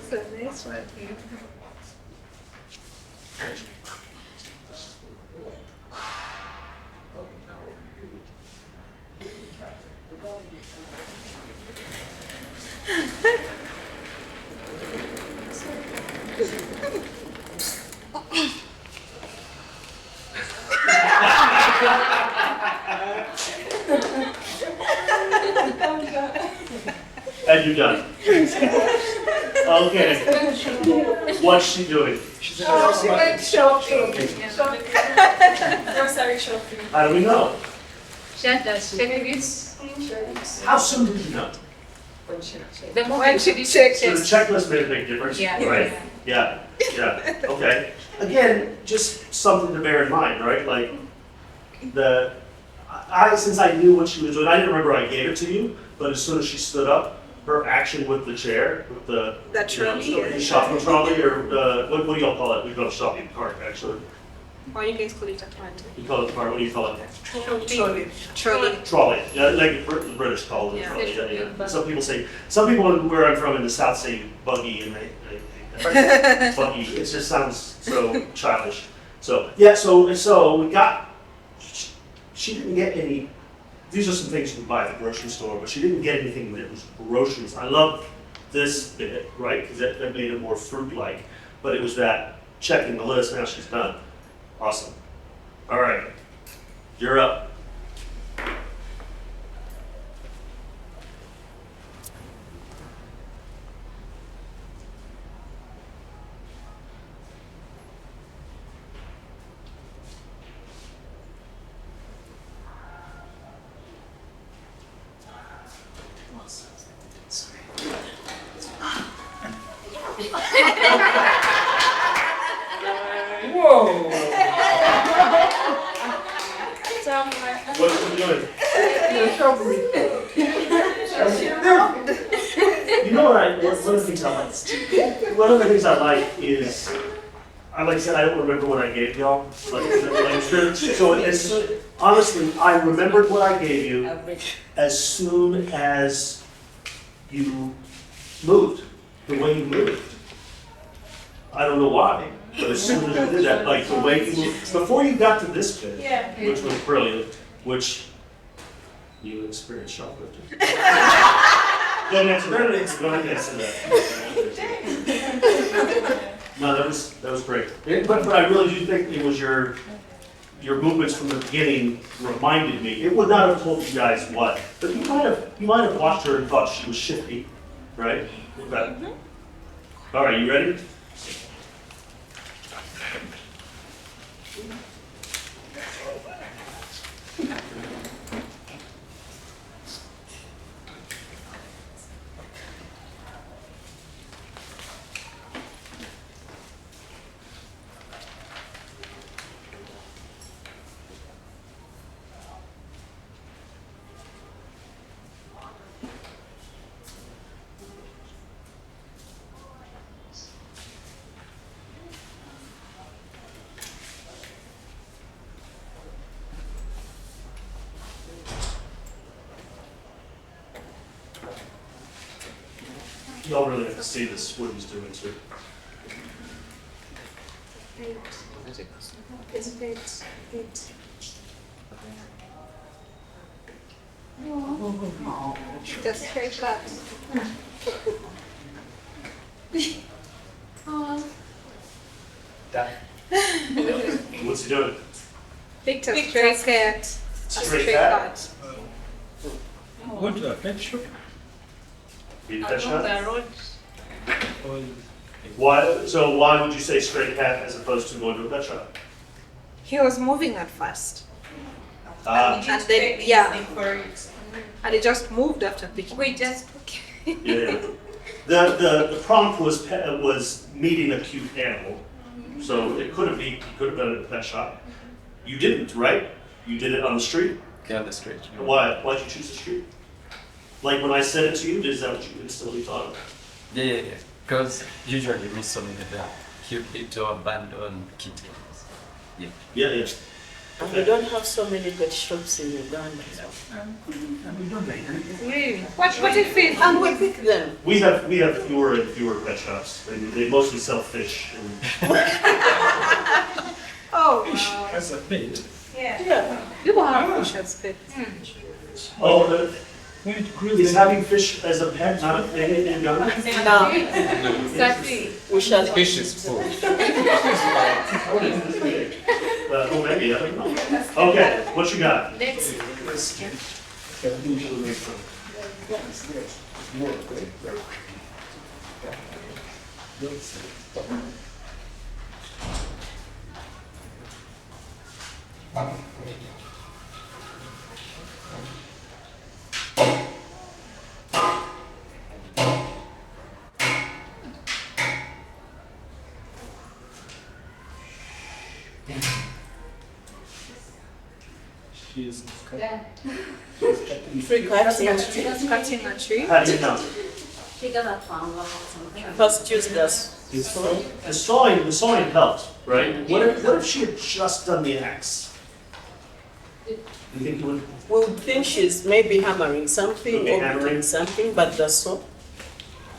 So this one. And you're done. Okay. What's she doing? She went shopping. Grocery shopping. How do we know? Checklists. How soon did you know? The When moment she she checked So the it. checklist made a big difference? Yeah. Right, yeah, okay. Again, just something to bear in mind, right? Like, since I knew what she was doing, I didn't remember I gave it to you, but as soon as she stood up, her action with the chair, with the. That trolley, The shopping trolley, or what do y'all call it? We call it a shopping cart, actually. Or you guys call it a cart. You call it a cart, what do you call it? Trolley. Trolley. Trolley, yeah, like the British call it a Yeah. trolley, yeah. Some people say, some people where I'm from in the South say buggy, and they buggy, it just sounds so childish. So, yeah, so we got, she didn't get any, these are some things you can buy at the grocery store, but she didn't get anything that was groceries. I love this bit, right, because that made it more fruit-like, but it was that checking the list, now she's done. Awesome. All right, you're up. Whoa! What are we doing? You know what one of the things I like? One of the things I like is, like I said, I don't remember what I gave y'all. So honestly, I remembered what I gave you as soon as you moved, the way you moved. I don't know why, but as soon as you did that, like the way you moved, before you got to this bit, which was brilliant, which you experienced shoplifting. Don't answer that. Don't answer that. No, that was great. But I really do think it was your movements from the beginning reminded me. It would not have told you guys what, but you might have watched her and thought she was shifty, right? Okay. All right, you ready? Y'all really have to see this, what he's doing too. Just haircut. What's he doing? Victor, straight cut. Straight cut? What a pet shop? Be the shot? Or Why? So why would you say straight cat as opposed to going to a pet shop? He was moving at first. Ah, And then, yeah. And he just moved after picking. We just. yeah. The prompt was meeting a cute animal, so it could have been at a pet shop. You didn't, right? You did it on the street. Yeah, on the street. Why? Why'd you choose the street? Like when I said it to you, is that what you instantly thought of? Yeah. Because usually we saw in the cute little abandoned kittens. Yeah. Yeah. And we don't have so many pet shops in Uganda. Really? What if it? And we pick them. We have fewer and fewer pet shops. They mostly sell fish. And Oh, wow. as a pet. Yeah. People have fish as pets. oh, When it grows, is then having fish as a pet not a thing in Uganda? Now, Exactly. we shall. Fish is full. Oh, maybe, I don't know. Okay, what you got? Next. She's Cutting a tree. How do you know? Figure that one out or something. First use this. The sawing helped, right? What if she had just done the axe? You think it would? We would think she's maybe hammering something Maybe or hammering. making something, but the saw.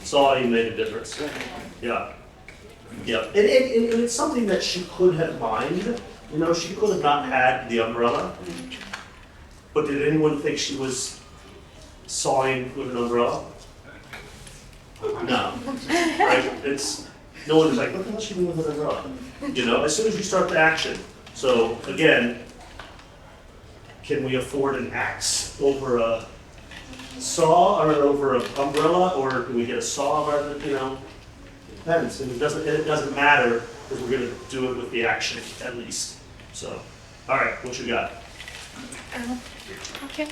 Sawing made a difference. Yeah. Yeah. And it's something that she could have mined. You know, she could have not had the umbrella. But did anyone think she was sawing with an umbrella? No. Right? No one was like, what the hell is she doing with an umbrella? You know, as soon as you start the action. So again, can we afford an axe over a saw or over an umbrella, or can we get a saw rather than, you know? It depends, and it doesn't matter because we're gonna do it with the action at least. So, all right, what you got? Okay.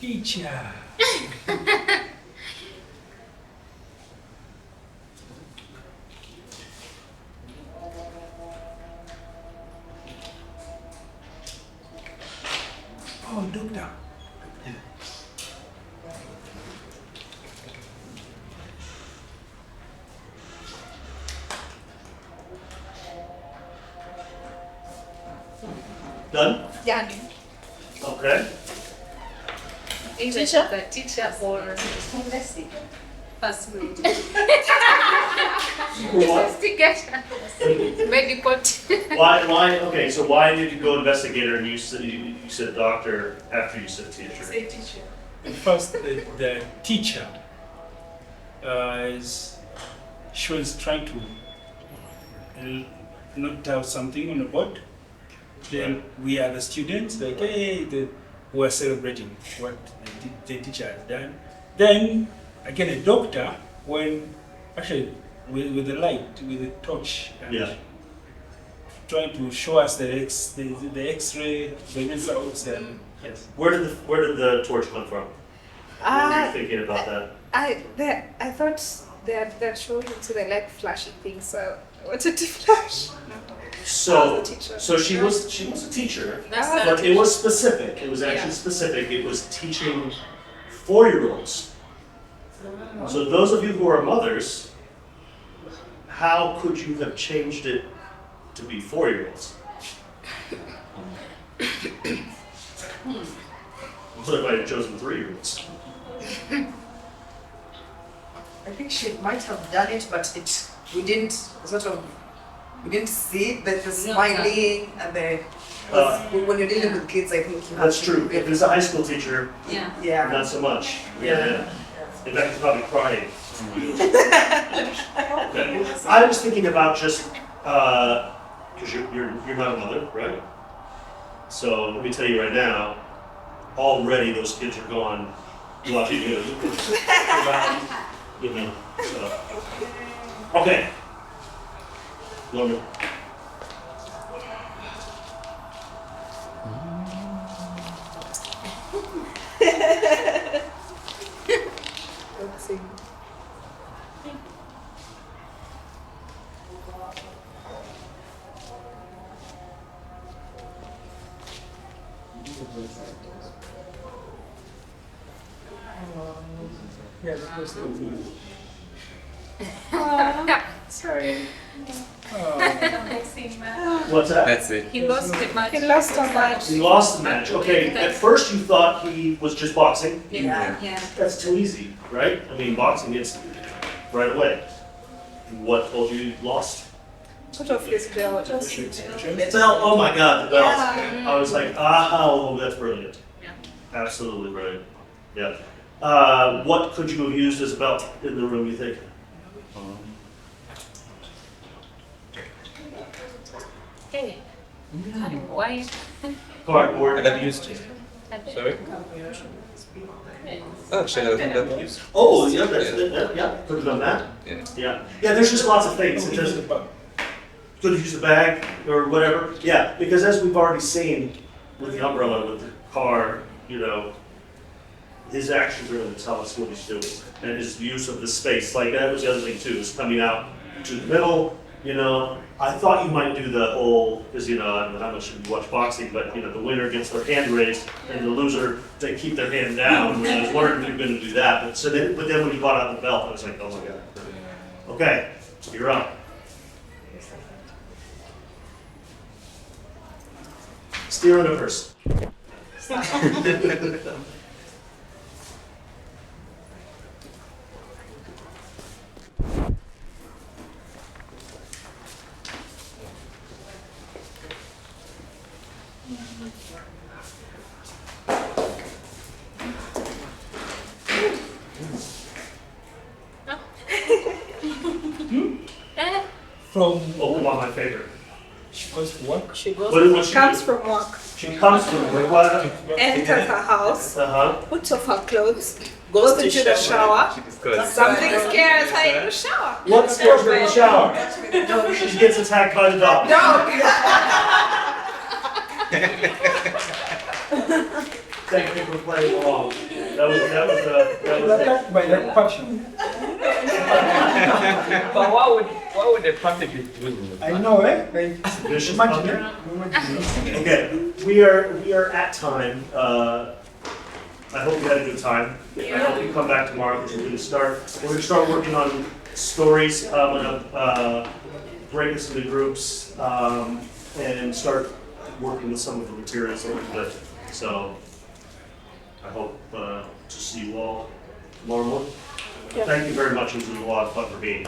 teacher. Oh, doctor. Done? Yeah. Okay. Teacher? The teacher or First grade. investigation. Medical. Why, okay, so why did you go investigator and you said doctor after you said teacher? Say teacher. First, the teacher she was trying to note out something on the board. Then we are the students, like, hey, we're celebrating what the teacher has done. Then, again, a doctor, when actually with the light, with the torch, and Yeah. trying to show us the X-ray, the results, and yes. Where did the torch come from? What were you thinking about that? I thought they're showing so they like flashing things, so I wanted to flash. So, As a teacher. so she was a teacher, That's but it was specific. It was actually specific. It was teaching 4-year-olds. So those of you who are mothers, how could you have changed it to be 4-year-olds? What if I had chosen 3-year-olds? I think she might have done it, but we didn't see the smiling and the. When you're dealing with kids, I think you have That's to true. be If it's a high school teacher, Yeah. not so much. Yeah. In fact, he's probably crying. Okay. I was thinking about just because you're not a mother, right? So let me tell you right now, already those kids are gone watching you. Around, you know. So. Okay. Norman. Let's see. Yeah, that was the Sorry. What's that? That's it. He lost the match. He lost a match. He lost the match. Okay, at first you thought he was just boxing. Yeah. That's too easy, right? I mean, boxing is right away. What told you you lost? Sort of his belt. Bell. Oh my God, the belt. I was like, oh, that's brilliant. Absolutely right. Yeah. What could you have used as a belt in the room, you think? Hey, why? Cardboard. And I've used it. Sorry? Oh, shall I have used? Oh, yeah, yeah, could have done that. Yeah. Yeah, yeah. There's just lots of things. It doesn't. Could have used a bag or whatever. Yeah, because as we've already seen with the umbrella, with the car, you know, his actions are going to tell us what he's doing, and his use of the space. Like that was the other thing too, is coming out to the middle. You know, I thought you might do the whole, because you know, I don't know how much you watch boxing, but you know, the winner gets their hand raised, and the loser they keep their hand down. And I was wondering if you were going to do that, but then when you brought out the belt, I was like, oh my god. Okay, you're up. Steer in a verse. From Oh, one of my favorite. she goes to work. She goes. What did she Comes do? from work. She comes from what? Enters her house. Puts off her clothes. Goes into the shower. Something scares her in the shower. What scares her in the shower? She gets attacked by the dog. Thank you for playing along. That was Attacked by that passion. But what would the puppy be doing? I know, eh? Like, vicious imagine puppy. it. Okay, we are at time. I hope you had a good time. I hope you come back tomorrow because we're going to start working on stories. I'm going to break us into groups and start working with some of the materials a little bit. So I hope to see you all tomorrow morning. Thank you very much. It was a lot of fun for me.